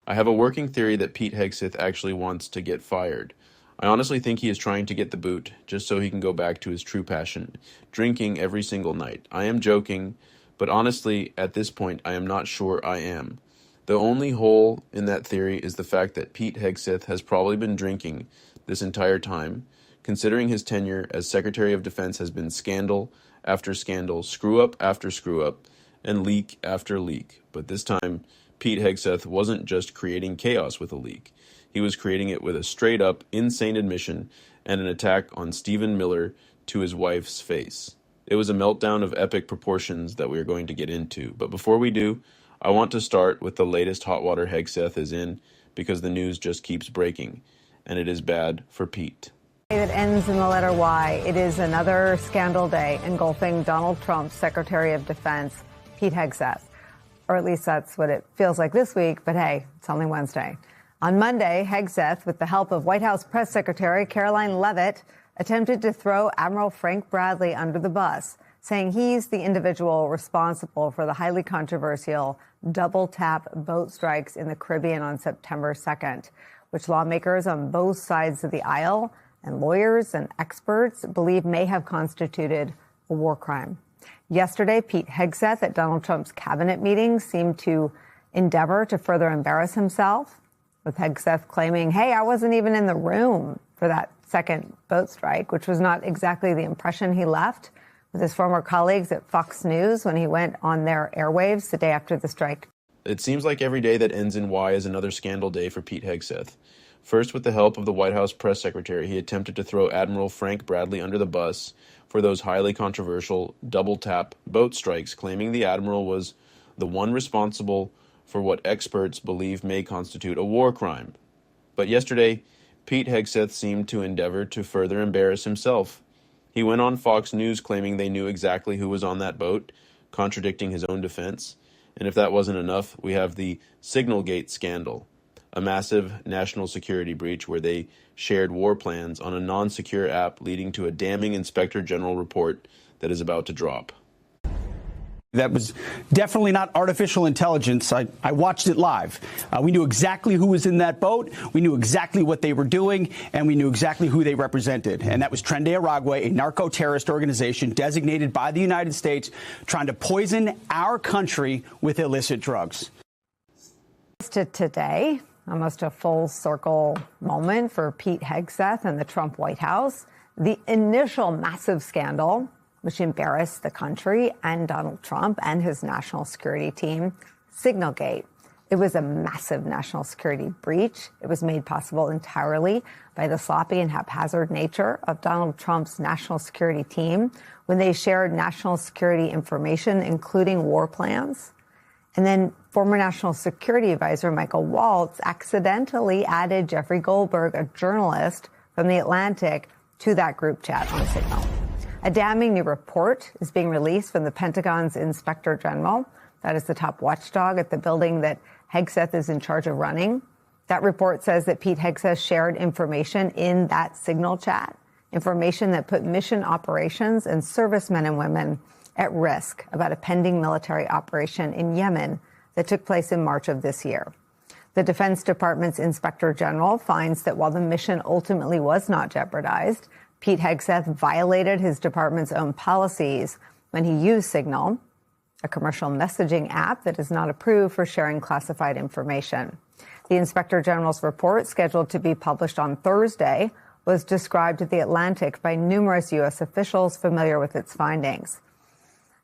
I have a working theory that Pete Hegseth actually wants to get fired. I honestly think he is trying to get the boot, just so he can go back to his true passion, drinking every single night. I am joking, but honestly, at this point, I am not sure I am. The only hole in that theory is the fact that Pete Hegseth has probably been drinking this entire time, considering his tenure as Secretary of Defense has been scandal after scandal, screw-up after screw-up, and leak after leak. But this time, Pete Hegseth wasn't just creating chaos with a leak. He was creating it with a straight-up, insane admission and an attack on Stephen Miller to his wife's face. It was a meltdown of epic proportions that we are going to get into. But before we do, I want to start with the latest hot water Hegseth is in, because the news just keeps breaking, and it is bad for Pete. That ends in the letter Y. It is another scandal day engulfing Donald Trump's Secretary of Defense, Pete Hegseth. Or at least that's what it feels like this week, but hey, it's only Wednesday. On Monday, Hegseth, with the help of White House Press Secretary Caroline Leavitt, attempted to throw Admiral Frank Bradley under the bus, saying he's the individual responsible for the highly controversial double-tap boat strikes in the Caribbean on September 2nd, which lawmakers on both sides of the aisle and lawyers and experts believe may have constituted a war crime. Yesterday, Pete Hegseth at Donald Trump's cabinet meeting seemed to endeavor to further embarrass himself, with Hegseth claiming, hey, I wasn't even in the room for that second boat strike, which was not exactly the impression he left with his former colleagues at Fox News when he went on their airwaves the day after the strike. It seems like every day that ends in Y is another scandal day for Pete Hegseth. First, with the help of the White House press secretary, he attempted to throw Admiral Frank Bradley under the bus for those highly controversial double-tap boat strikes, claiming the admiral was the one responsible for what experts believe may constitute a war crime. But yesterday, Pete Hegseth seemed to endeavor to further embarrass himself. He went on Fox News claiming they knew exactly who was on that boat, contradicting his own defense. And if that wasn't enough, we have the Signalgate scandal, a massive national security breach where they shared war plans on a non-secure app, leading to a damning Inspector General report that is about to drop. That was definitely not artificial intelligence. I watched it live. We knew exactly who was in that boat. We knew exactly what they were doing, and we knew exactly who they represented. And that was Tren de Aragua, a narco-terrorist organization designated by the United States, trying to poison our country with illicit drugs. To today, almost a full circle moment for Pete Hegseth and the Trump White House. The initial massive scandal, which embarrassed the country and Donald Trump and his national security team, Signalgate. It was a massive national security breach. It was made possible entirely by the sloppy and haphazard nature of Donald Trump's national security team when they shared national security information, including war plans. And then former National Security Advisor Michael Waltz accidentally added Jeffrey Goldberg, a journalist from The Atlantic, to that group chat on Signal. A damning new report is being released from the Pentagon's Inspector General. That is the top watchdog at the building that Hegseth is in charge of running. That report says that Pete Hegseth shared information in that Signal chat, information that put mission operations and servicemen and women at risk about a pending military operation in Yemen that took place in March of this year. The Defense Department's Inspector General finds that while the mission ultimately was not jeopardized, Pete Hegseth violated his department's own policies when he used Signal, a commercial messaging app that is not approved for sharing classified information. The Inspector General's report, scheduled to be published on Thursday, was described to The Atlantic by numerous U.S. officials familiar with its findings.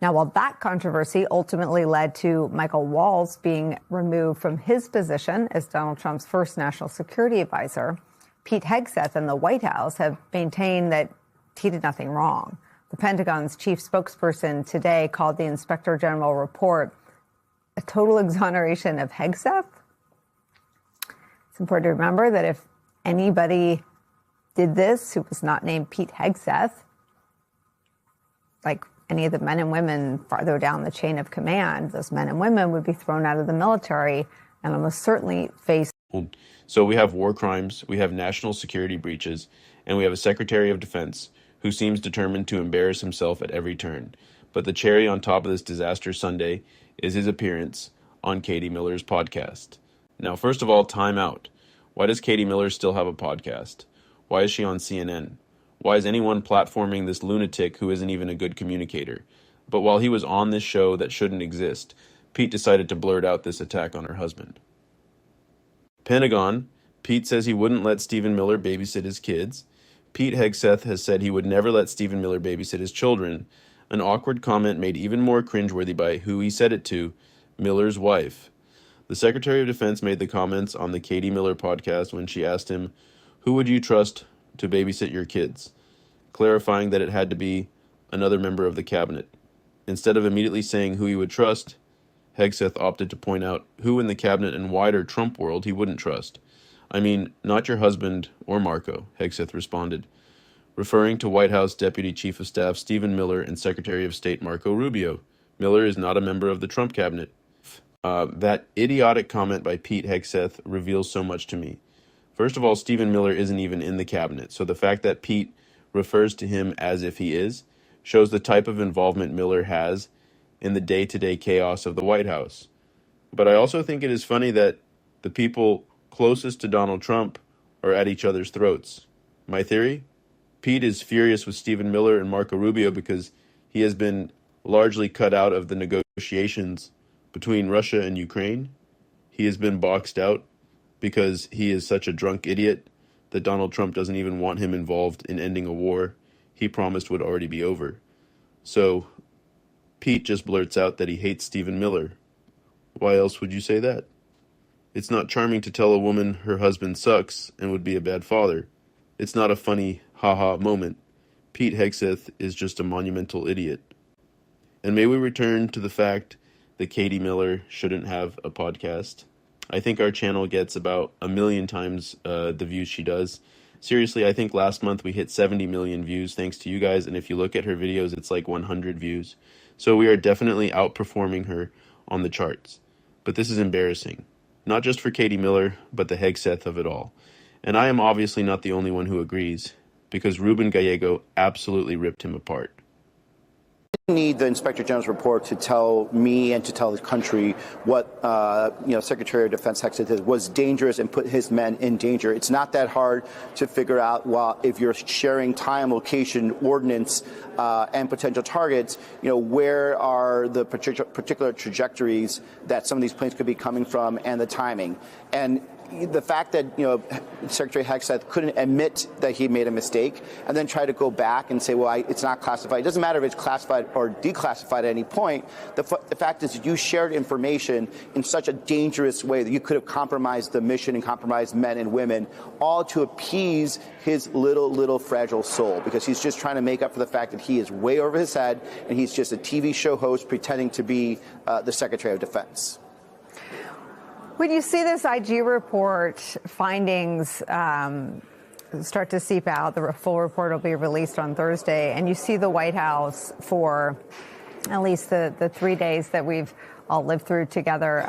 Now, while that controversy ultimately led to Michael Waltz being removed from his position as Donald Trump's first national security advisor, Pete Hegseth and the White House have maintained that he did nothing wrong. The Pentagon's chief spokesperson today called the Inspector General report a total exoneration of Hegseth. It's important to remember that if anybody did this who was not named Pete Hegseth, like any of the men and women farther down the chain of command, those men and women would be thrown out of the military and almost certainly face. So we have war crimes, we have national security breaches, and we have a Secretary of Defense who seems determined to embarrass himself at every turn. But the cherry on top of this disaster Sunday is his appearance on Katie Miller's podcast. Now, first of all, time out. Why does Katie Miller still have a podcast? Why is she on CNN? Why is anyone platforming this lunatic who isn't even a good communicator? But while he was on this show that shouldn't exist, Pete decided to blurt out this attack on her husband. Pentagon, Pete says he wouldn't let Stephen Miller babysit his kids. Pete Hegseth has said he would never let Stephen Miller babysit his children. An awkward comment made even more cringeworthy by who he said it to, Miller's wife. The Secretary of Defense made the comments on the Katie Miller podcast when she asked him, "Who would you trust to babysit your kids?" clarifying that it had to be another member of the cabinet. Instead of immediately saying who he would trust, Hegseth opted to point out who in the cabinet and wider Trump world he wouldn't trust. "I mean, not your husband or Marco," Hegseth responded, referring to White House Deputy Chief of Staff Stephen Miller and Secretary of State Marco Rubio. Miller is not a member of the Trump cabinet. That idiotic comment by Pete Hegseth reveals so much to me. First of all, Stephen Miller isn't even in the cabinet, so the fact that Pete refers to him as if he is shows the type of involvement Miller has in the day-to-day chaos of the White House. But I also think it is funny that the people closest to Donald Trump are at each other's throats. My theory? Pete is furious with Stephen Miller and Marco Rubio because he has been largely cut out of the negotiations between Russia and Ukraine. He has been boxed out because he is such a drunk idiot that Donald Trump doesn't even want him involved in ending a war he promised would already be over. So Pete just blurts out that he hates Stephen Miller. Why else would you say that? It's not charming to tell a woman her husband sucks and would be a bad father. It's not a funny haha moment. Pete Hegseth is just a monumental idiot. And may we return to the fact that Katie Miller shouldn't have a podcast. I think our channel gets about 1 million times the views she does. Seriously, I think last month we hit 70 million views thanks to you guys, and if you look at her videos, it's like 100 views. So we are definitely outperforming her on the charts. But this is embarrassing. Not just for Katie Miller, but the Hegseth of it all. And I am obviously not the only one who agrees, because Ruben Gallego absolutely ripped him apart. Need the Inspector General's report to tell me and to tell the country what Secretary of Defense Hegseth did was dangerous and put his men in danger. It's not that hard to figure out. Well, if you're sharing time, location, ordnance, and potential targets, where are the particular trajectories that some of these planes could be coming from, and the timing. And the fact that Secretary Hegseth couldn't admit that he made a mistake and then try to go back and say, well, it's not classified. It doesn't matter if it's classified or declassified at any point. The fact is that you shared information in such a dangerous way that you could have compromised the mission and compromised men and women, all to appease his little fragile soul, because he's just trying to make up for the fact that he is way over his head and he's just a TV show host pretending to be the Secretary of Defense. When you see this IG report findings start to seep out, the full report will be released on Thursday, and you see the White House for at least the 3 days that we've all lived through together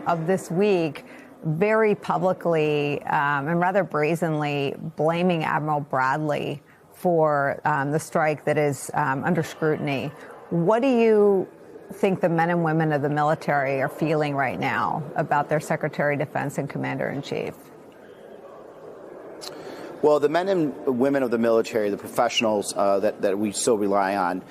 of this week, very publicly and rather brazenly blaming Admiral Bradley for the strike that is under scrutiny. What do you think the men and women of the military are feeling right now about their Secretary of Defense and Commander-in-Chief? Well, the men and women of the military, the professionals that we so rely on,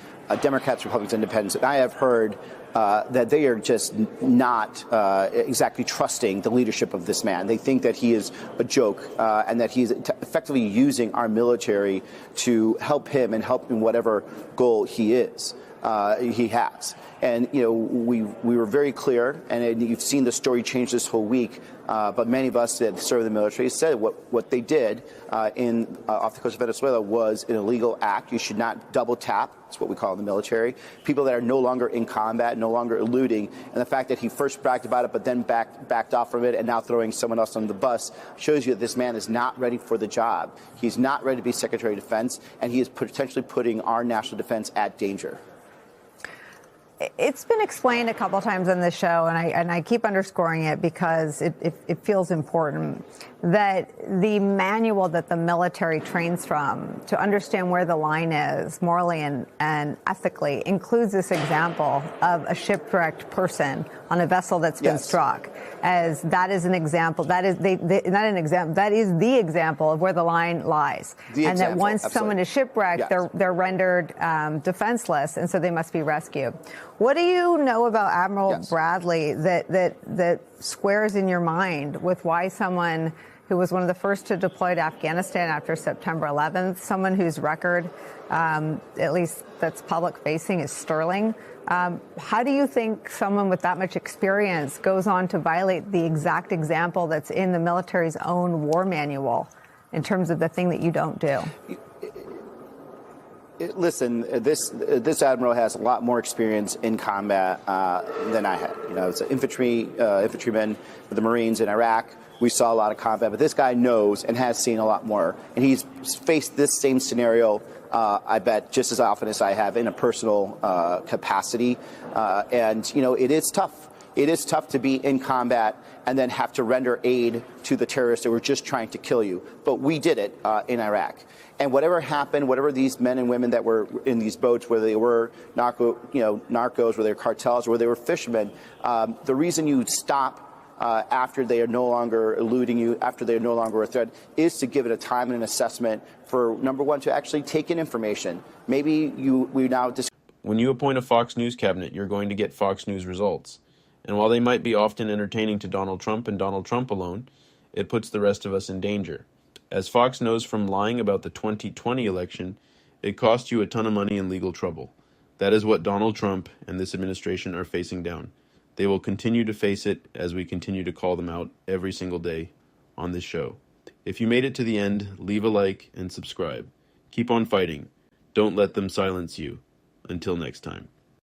Democrats, Republicans, Independents, and I have heard that they are just not exactly trusting the leadership of this man. They think that he is a joke and that he's effectively using our military to help him and help in whatever goal he has. And, we were very clear, and you've seen the story change this whole week, but many of us that serve the military said what they did off the coast of Venezuela was an illegal act. You should not double tap. That's what we call in the military. People that are no longer in combat, no longer eluding, and the fact that he first bragged about it but then backed off from it and now throwing someone else on the bus shows you that this man is not ready for the job. He's not ready to be Secretary of Defense, and he is potentially putting our national defense at danger. It's been explained a couple times on this show, and I keep underscoring it because it feels important, that the manual that the military trains from to understand where the line is morally and ethically includes this example of a shipwrecked person on a vessel that's been struck. As that is an example, that is not an example, that is the example of where the line lies. And that once someone is shipwrecked, they're rendered defenseless, and so they must be rescued. What do you know about Admiral Bradley that squares in your mind with why someone who was one of the first to deploy to Afghanistan after September 11th, someone whose record, at least that's public facing, is sterling? How do you think someone with that much experience goes on to violate the exact example that's in the military's own war manual in terms of the thing that you don't do? Listen, this admiral has a lot more experience in combat than I had. You know, it's an infantryman with the Marines in Iraq. We saw a lot of combat, but this guy knows and has seen a lot more, and he's faced this same scenario, I bet, just as often as I have in a personal capacity. And you know, it is tough. It is tough to be in combat and then have to render aid to the terrorists that were just trying to kill you. But we did it in Iraq. And whatever happened, whatever these men and women that were in these boats, whether they were narcos, whether they were cartels, or whether they were fishermen, the reason you stop after they are no longer eluding you, after they are no longer a threat, is to give it a time and an assessment for, number one, to actually take in information. Maybe we now... When you appoint a Fox News cabinet, you're going to get Fox News results. And while they might be often entertaining to Donald Trump and Donald Trump alone, it puts the rest of us in danger. As Fox knows from lying about the 2020 election, it cost you a ton of money and legal trouble. That is what Donald Trump and this administration are facing down. They will continue to face it as we continue to call them out every single day on this show. If you made it to the end, leave a like and subscribe. Keep on fighting. Don't let them silence you. Until next time.